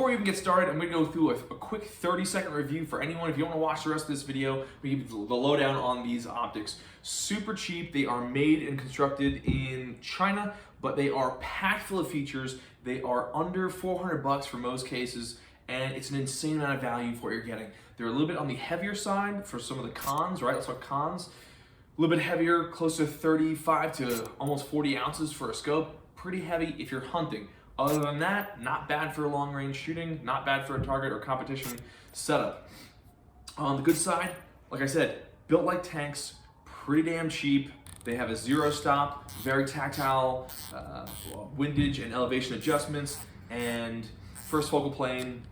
before we even get started, I'm going to go through a quick 30-second review for anyone. If you want to watch the rest of this video, we give you the lowdown on these optics. Super cheap. They are made and constructed in China, but they are packed full of features. They are under $400 for most cases, and it's an insane amount of value for what you're getting. They're a little bit on the heavier side for some of the cons, right? Let's talk cons. A little bit heavier, close to 35 to almost 40 ounces for a scope. Pretty heavy if you're hunting. Other than that, not bad for long range shooting, not bad for a target or competition setup. On the good side, like I said, built like tanks, pretty damn cheap. They have a zero stop, very tactile windage and elevation adjustments, and first focal plane,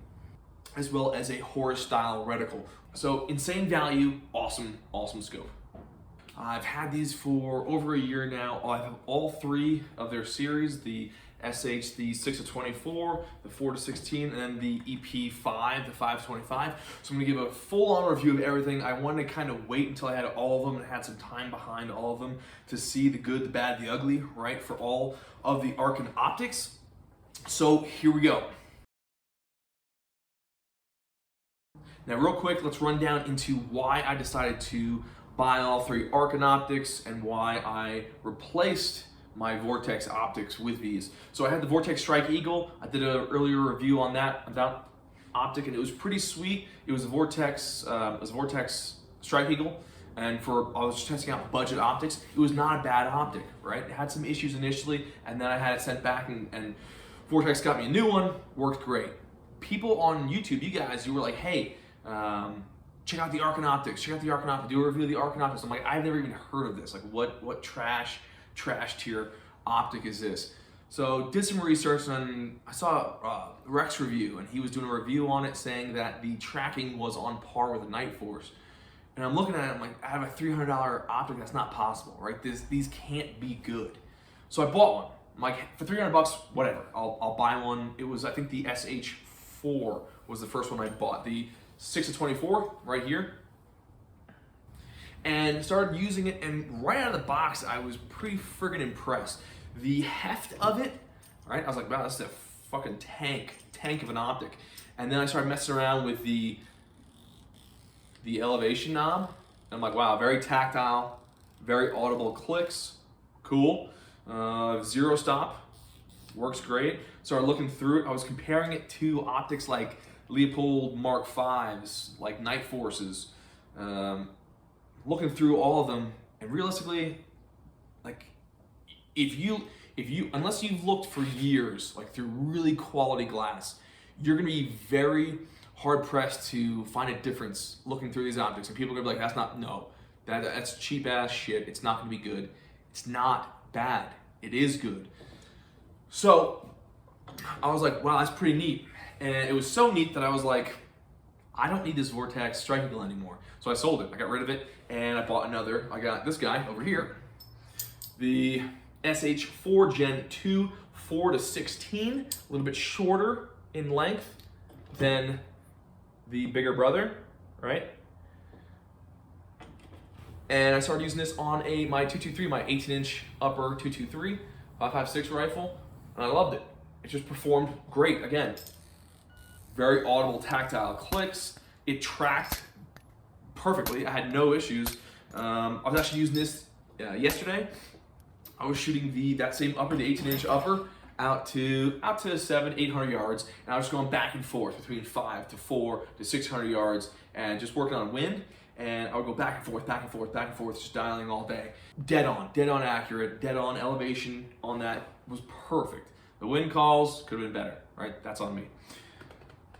as well as a horror style reticle. So insane value, awesome, awesome scope. I've had these for over a year now. I have all three of their series, the SH, the 6-24, the 4-16, and then the EP5, the 5-25. So I'm gonna give a full-on review of everything. I wanted to kind of wait until I had all of them and had some time behind all of them to see the good, the bad, the ugly, right, for all of the Arken Optics. So here we go. Now real quick, let's run down into why I decided to buy all three Arken Optics and why I replaced my Vortex optics with these. So I had the Vortex Strike Eagle. I did an earlier review on that optic, and it was pretty sweet. It was a Vortex Strike Eagle, and I was just testing out budget optics. It was not a bad optic, right? It had some issues initially, and then I had it sent back, and Vortex got me a new one. Worked great. People on YouTube, you guys, you were like, hey, check out the Arken Optics. Check out the Arken Optics. Do a review of the Arken Optics. I'm like, I've never even heard of this. Like, what trash tier optic is this? So did some research, and I saw Rex review, and he was doing a review on it saying that the tracking was on par with a Night Force. And I'm looking at it, I'm like, I have a $300 optic, that's not possible, right? These can't be good. So I bought one. I'm like, for $300, whatever, I'll buy one. It was, I think the SH4 was the first one I bought. The 6-24 right here. And started using it, and right out of the box, I was pretty friggin' impressed. The heft of it, right? I was like, wow, that's a fucking tank of an optic. And then I started messing around with the elevation knob. And I'm like, wow, very tactile, very audible clicks, cool. Zero stop, works great. Started looking through it. I was comparing it to optics like Leopold Mark V's, like Night Forces. Looking through all of them, and realistically, like, if you unless you've looked for years, like through really quality glass, you're gonna be very hard pressed to find a difference looking through these optics. And people are gonna be like, that's cheap ass shit. It's not gonna be good. It's not bad. It is good. So I was like, wow, that's pretty neat. And it was so neat that I was like, I don't need this Vortex Strike Eagle anymore. So I sold it, I got rid of it, and I bought another. I got this guy over here, the SH4 Gen 2 4-16, a little bit shorter in length than the bigger brother, right? And I started using this on my 223, my 18-inch upper 223, 5.56 rifle, and I loved it. It just performed great, again. Very audible, tactile clicks. It tracked perfectly. I had no issues. I was actually using this yesterday. I was shooting that same upper, the 18-inch upper, out to 700-800 yards, and I was going back and forth between 5 to 4 to 600 yards, and just working on wind. And I would go back and forth, back and forth, back and forth, just dialing all day. Dead on accurate, dead on elevation on that was perfect. The wind calls could have been better, right? That's on me.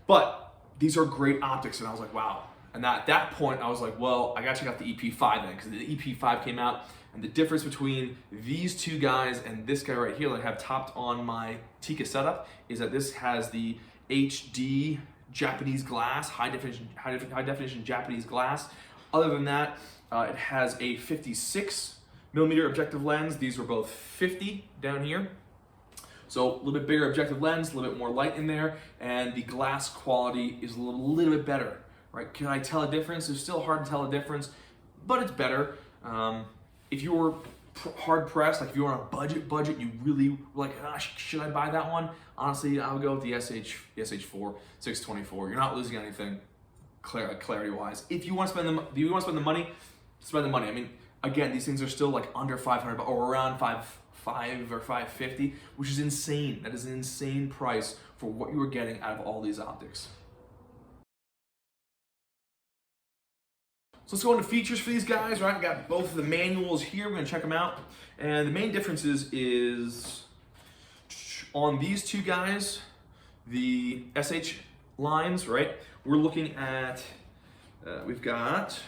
But these are great optics, and I was like, wow. And at that point, I was like, well, I gotta check out the EP5 then, because the EP5 came out, and the difference between these two guys and this guy right here that I have topped on my Tika setup is that this has the HD Japanese glass, high definition Japanese glass. Other than that, it has a 56mm objective lens. These were both 50 down here. So a little bit bigger objective lens, a little bit more light in there, and the glass quality is a little bit better, right? Can I tell a difference? It's still hard to tell a difference, but it's better. If you were hard pressed, like if you're on a budget, you really like, should I buy that one? Honestly, I would go with the SH4 624. You're not losing anything clarity wise. If you want to spend the money, spend the money. I mean, again, these things are still like under 500 or around 5 or 550, which is insane. That is an insane price for what you were getting out of all these optics. So let's go into features for these guys, right? I got both of the manuals here. We're gonna check them out. And the main differences is on these two guys, the SH lines, right? We're looking at, we've got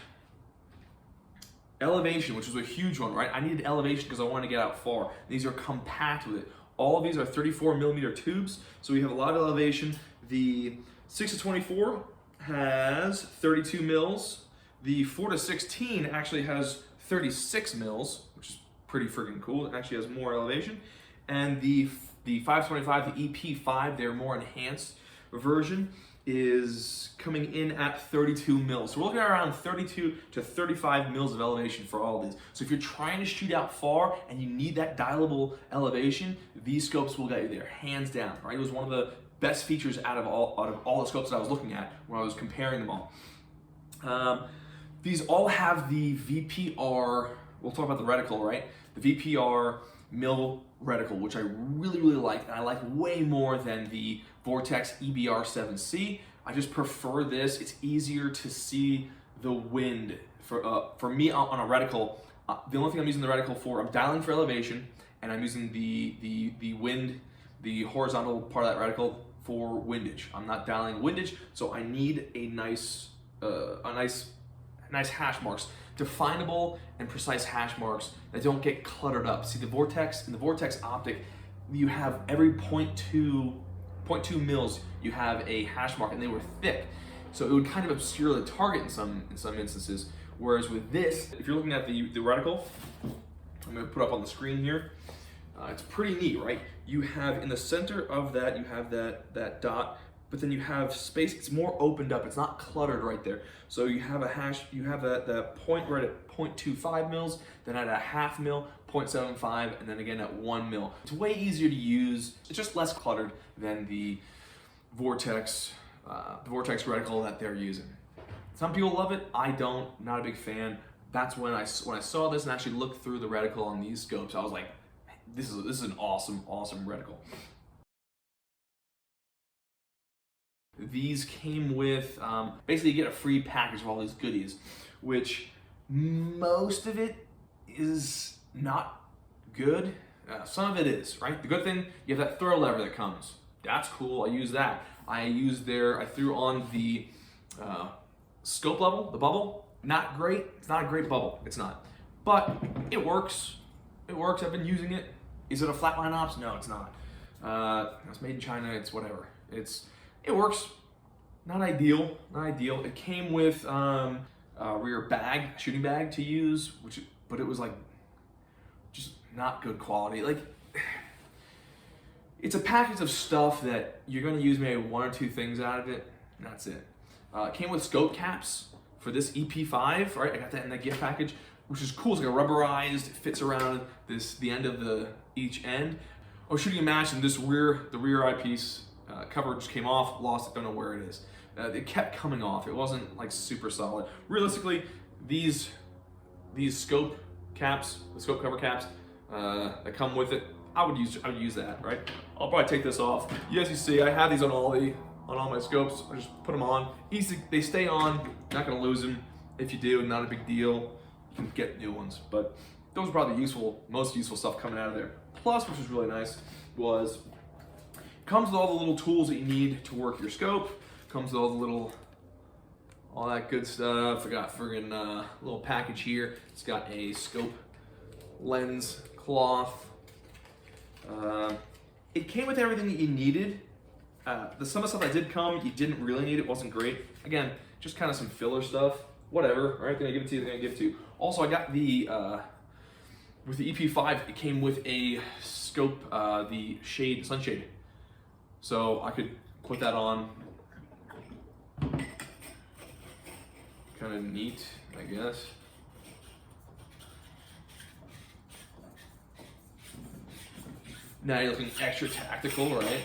elevation, which is a huge one, right? I needed elevation because I wanted to get out far. These are compact with it. All of these are 34 millimeter tubes, so we have a lot of elevation. The 6-24 has 32 mils. The 4-16 actually has 36 mils, which is pretty freaking cool. It actually has more elevation. And the 525, the EP5, their more enhanced version, is coming in at 32 mils. So we're looking at around 32 to 35 mils of elevation for all of these. So if you're trying to shoot out far and you need that dialable elevation, these scopes will get you there, hands down, right? It was one of the best features out of all the scopes that I was looking at when I was comparing them all. These all have the VPR, we'll talk about the reticle, right? The VPR mil reticle, which I really like, and I like way more than the Vortex EBR7C. I just prefer this. It's easier to see the wind. For me on a reticle, the only thing I'm using the reticle for, I'm dialing for elevation, and I'm using the wind, the horizontal part of that reticle for windage. I'm not dialing windage, so I need a nice hash marks, definable and precise hash marks that don't get cluttered up. See, the Vortex, in the Vortex optic, you have every 0.2 mils, you have a hash mark, and they were thick. So it would kind of obscure the target in some instances. Whereas with this, if you're looking at the reticle, I'm gonna put up on the screen here, it's pretty neat, right? You have in the center of that, you have that dot, but then you have space, it's more opened up, it's not cluttered right there. So you have a hash, you have that point right at 0.25 mils, then at a half mil, 0.75, and then again at 1 mil. It's way easier to use, it's just less cluttered than the Vortex reticle that they're using. Some people love it, I don't, not a big fan. That's when I saw this and actually looked through the reticle on these scopes, I was like, this is an awesome reticle. These came with, basically you get a free package of all these goodies, which most of it is not good. Some of it is, right? The good thing, you have that throw lever that comes. That's cool, I use that. I threw on the scope level, the bubble. Not great, it's not a great bubble, it's not. But it works, I've been using it. Is it a flatline ops? No, it's not. It's made in China, it's whatever. It works, not ideal. It came with a rear shooting bag to use, but it was like, just not good quality. Like, it's a package of stuff that you're gonna use maybe 1 or 2 things out of it, and that's it. It came with scope caps for this EP5, right? I got that in the gift package, which is cool. It's like a rubberized, it fits around the end of each end. I was shooting a match and the rear eyepiece cover just came off, lost it, don't know where it is. It kept coming off. It wasn't like super solid. Realistically, these scope caps, the scope cover caps that come with it, I would use that, right? I'll probably take this off. As you see, I have these on all my scopes. I just put them on. Easy, they stay on. Not gonna lose them. If you do, not a big deal. You can get new ones, but those are probably most useful stuff coming out of there. Plus, which was really nice, was comes with all the little tools that you need to work your scope. Comes with all that good stuff. I got friggin' little package here. It's got a scope lens cloth. It came with everything that you needed. Some of the stuff that did come, you didn't really need. It wasn't great. Again, just kind of some filler stuff. Whatever, right? They're gonna give it to you. They're gonna give it to you. Also, I got with the EP5, it came with a scope, the sunshade. So I could put that on. Kind of neat, I guess. Now you're looking extra tactical, right?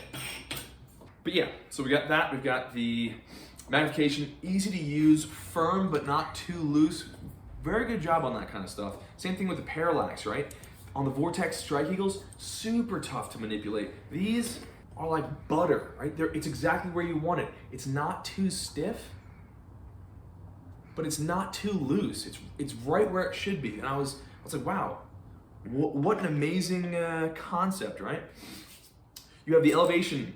But yeah, so we got that. We've got the magnification, easy to use, firm but not too loose. Very good job on that kind of stuff. Same thing with the parallax, right? On the Vortex Strike Eagles, super tough to manipulate. These are like butter, right? It's exactly where you want it. It's not too stiff, but it's not too loose. It's right where it should be. And I was like, wow, what an amazing concept, right? You have the elevation.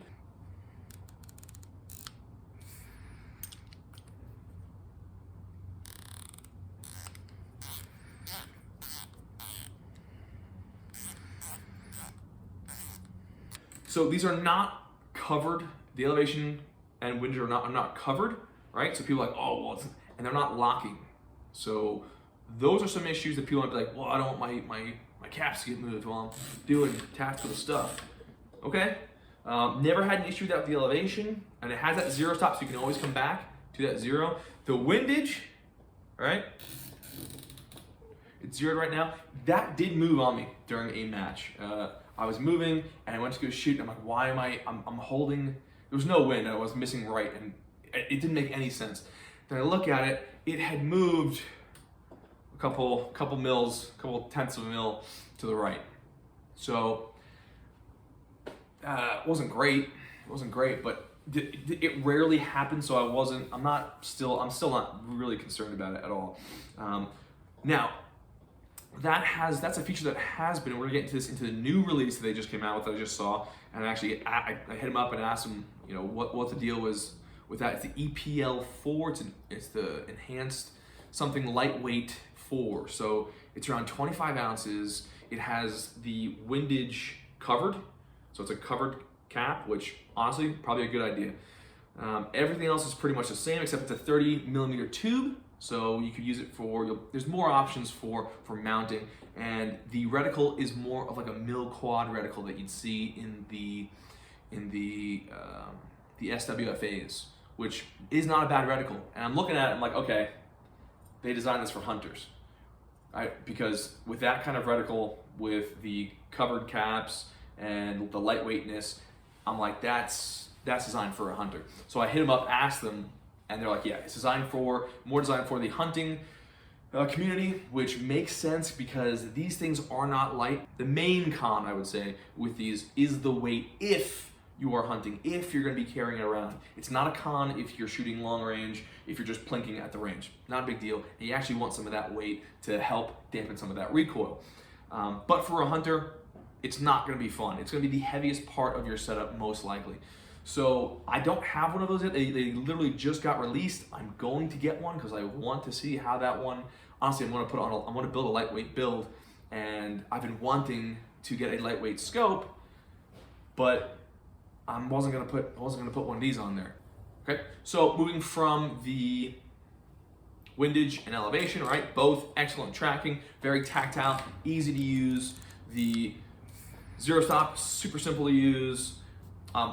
So these are not covered. The elevation and windage are not covered, right? So people are like, oh, well, and they're not locking. So those are some issues that people might be like, well, I don't want my caps to get moved while I'm doing tactical stuff. Okay, never had an issue with that with the elevation, and it has that zero stop, so you can always come back to that zero. The windage, right? It's zeroed right now. That did move on me during a match. I was moving and I went to go shoot and I'm like, why am I'm holding, there was no wind, I was missing right, and it didn't make any sense. Then I look at it, it had moved a couple tenths of a mil to the right. So it wasn't great, but it rarely happens, so I'm still not really concerned about it at all. Now, that's a feature that has been, and we're gonna get into the new release that they just came out with that I just saw, and actually I hit him up and asked him, you know, what the deal was with that. It's the EPL4, it's the enhanced something lightweight 4, so it's around 25 ounces. It has the windage covered, so it's a covered cap, which honestly, probably a good idea. Everything else is pretty much the same, except it's a 30 millimeter tube. So you could use it for, there's more options for mounting, and the reticle is more of like a mil quad reticle that you'd see in the SWFAs, which is not a bad reticle. And I'm looking at it, I'm like, okay, they designed this for hunters, right? Because with that kind of reticle, with the covered caps and the lightweightness, I'm like, that's designed for a hunter. So I hit them up, asked them, and they're like, yeah, it's more designed for the hunting community, which makes sense because these things are not light. The main con, I would say, with these is the weight if you are hunting, if you're gonna be carrying it around. It's not a con if you're shooting long range, if you're just plinking at the range. Not a big deal. And you actually want some of that weight to help dampen some of that recoil. But for a hunter, it's not gonna be fun. It's gonna be the heaviest part of your setup, most likely. So I don't have one of those yet. They literally just got released. I'm going to get one because I want to see how that one, honestly, I'm gonna build a lightweight build, and I've been wanting to get a lightweight scope, but I wasn't gonna put one of these on there. Okay, so moving from the windage and elevation, right? Both excellent tracking, very tactile, easy to use. The zero stop, super simple to use.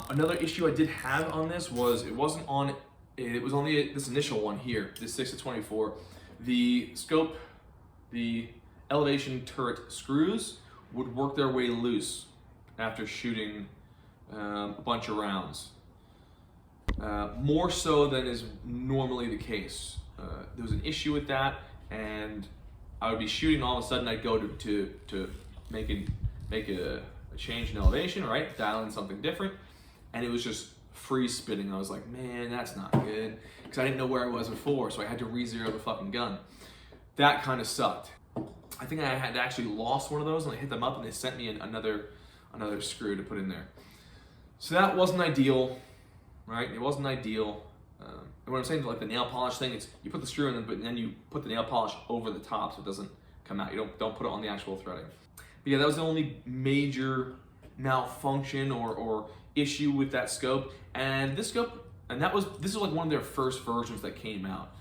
Another issue I did have on this was it was on this initial one here, this 6-24. The scope, the elevation turret screws would work their way loose after shooting a bunch of rounds. More so than is normally the case. There was an issue with that, and I would be shooting, all of a sudden I'd go to make a change in elevation, right? Dial in something different, and it was just free spinning. I was like, man, that's not good, because I didn't know where I was before, so I had to re-zero the fucking gun. That kind of sucked. I think I had actually lost one of those, and I hit them up, and they sent me another screw to put in there. So that wasn't ideal, right? It wasn't ideal. And what I'm saying, like the nail polish thing, it's you put the screw in, but then you put the nail polish over the top so it doesn't come out. You don't put it on the actual threading. But yeah, that was the only major malfunction or issue with that scope. And this scope, this is like one of their first versions that came out.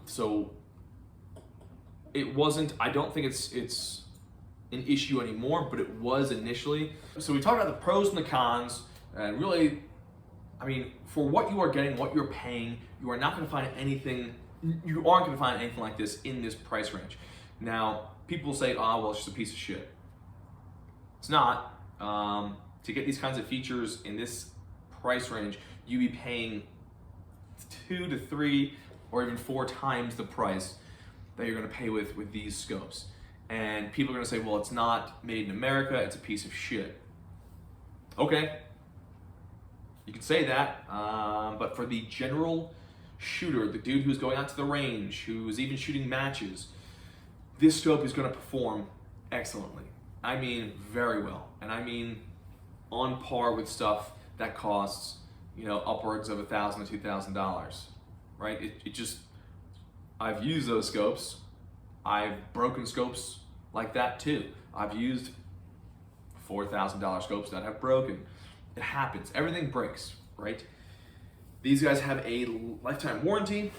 So it wasn't, I don't think it's an issue anymore, but it was initially. So we talked about the pros and the cons, and really, I mean, for what you are getting, what you're paying, you are not going to find anything, you aren't going to find anything like this in this price range. Now, people say, oh, well, it's just a piece of shit. It's not. To get these kinds of features in this price range, you'd be paying 2 to 3 or even 4 times the price that you're gonna pay with these scopes. And people are gonna say, well, it's not made in America, it's a piece of shit. Okay, you can say that, but for the general shooter, the dude who's going out to the range, who's even shooting matches, this scope is gonna perform excellently. I mean, very well. And I mean, on par with stuff that costs, you know, upwards of $1,000 to $2,000, right? It just, I've used those scopes. I've broken scopes like that too. I've used $4,000 scopes that have broken. It happens, everything breaks, right? These guys have a lifetime warranty.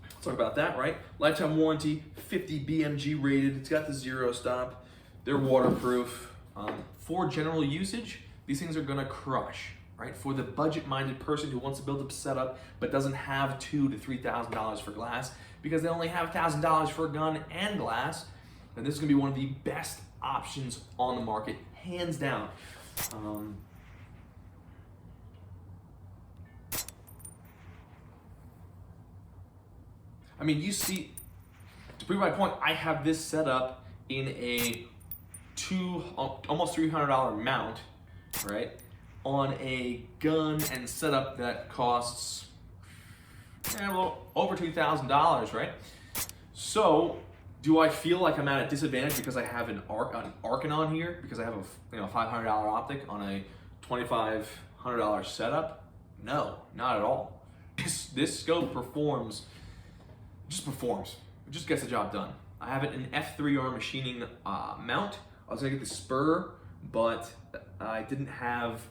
Let's talk about that, right? Lifetime warranty, 50 BMG rated. It's got the 0 stop. They're waterproof. For general usage, these things are gonna crush, right? For the budget-minded person who wants to build up a setup but doesn't have $2,000 to $3,000 for glass, because they only have $1,000 for a gun and glass, then this is gonna be one of the best options on the market, hands down. I mean, you see, to prove my point, I have this set up in a almost $300 mount, right? On a gun and setup that costs well, over $2,000, right? So, do I feel like I'm at a disadvantage because I have an Arken on here, because I have a $500 optic on a $2,500 setup? No, not at all. This scope performs. It just gets the job done. I have it in F3R machining mount. I was gonna get the spur, but I didn't have,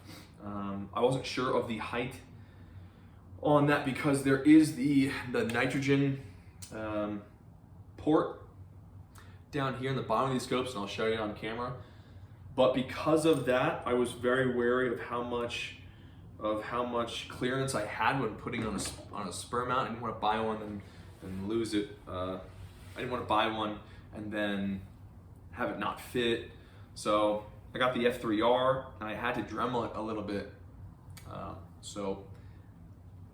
I wasn't sure of the height on that because there is the nitrogen port down here in the bottom of these scopes, and I'll show you on camera. But because of that, I was very wary of how much clearance I had when putting on a spur mount. I didn't want to buy one and lose it. I didn't want to buy one and then have it not fit. So I got the F3R and I had to Dremel it a little bit. So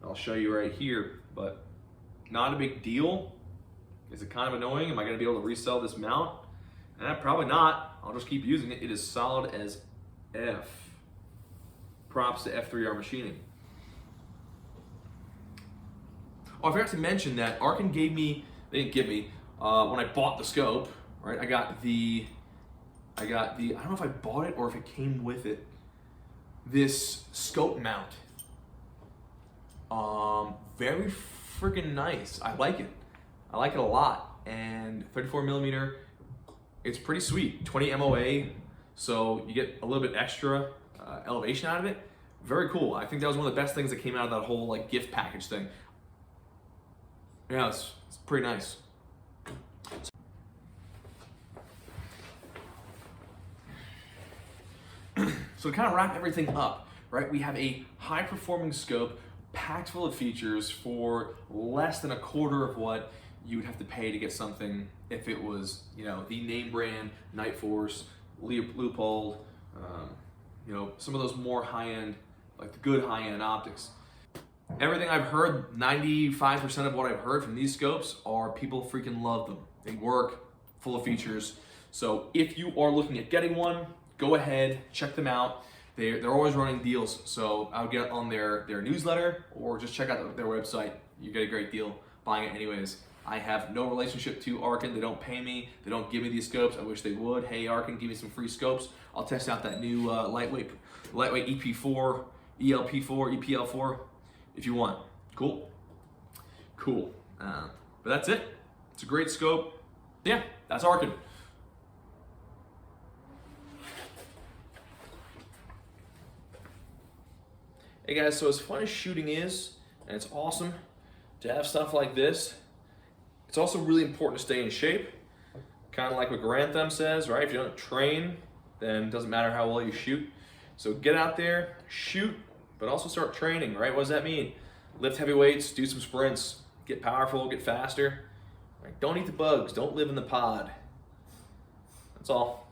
I'll show you right here, but not a big deal. Is it kind of annoying? Am I gonna be able to resell this mount? Probably not. I'll just keep using it. It is solid as F. Props to F3R machining. Oh, I forgot to mention that Arken gave me, they didn't give me, when I bought the scope, right? I got the, I don't know if I bought it or if it came with it, this scope mount. Very freaking nice. I like it. I like it a lot. And 34 millimeter, it's pretty sweet. 20 MOA, so you get a little bit extra elevation out of it. Very cool. I think that was one of the best things that came out of that whole like gift package thing. Yeah, it's pretty nice. So to kind of wrap everything up, right? We have a high performing scope packed full of features for less than a quarter of what you would have to pay to get something if it was, you know, the name brand, Night Force, Leupold, you know, some of those more high-end, like the good high-end optics. Everything I've heard, 95% of what I've heard from these scopes are people freaking love them. They work, full of features. So if you are looking at getting one, go ahead, check them out. They're always running deals, so I'll get on their newsletter or just check out their website. You get a great deal buying it anyways. I have no relationship to Arken. They don't pay me. They don't give me these scopes. I wish they would. Hey, Arken, give me some free scopes. I'll test out that new lightweight EP4, ELP4, EPL4 if you want. Cool? Cool. But that's it. It's a great scope. Yeah, that's Arken. Hey guys, so as fun as shooting is, and it's awesome to have stuff like this, it's also really important to stay in shape. Kind of like what Grantham says, right? If you don't train, then it doesn't matter how well you shoot. So get out there, shoot, but also start training, right? What does that mean? Lift heavy weights, do some sprints, get powerful, get faster. Right? Don't eat the bugs, don't live in the pod. That's all.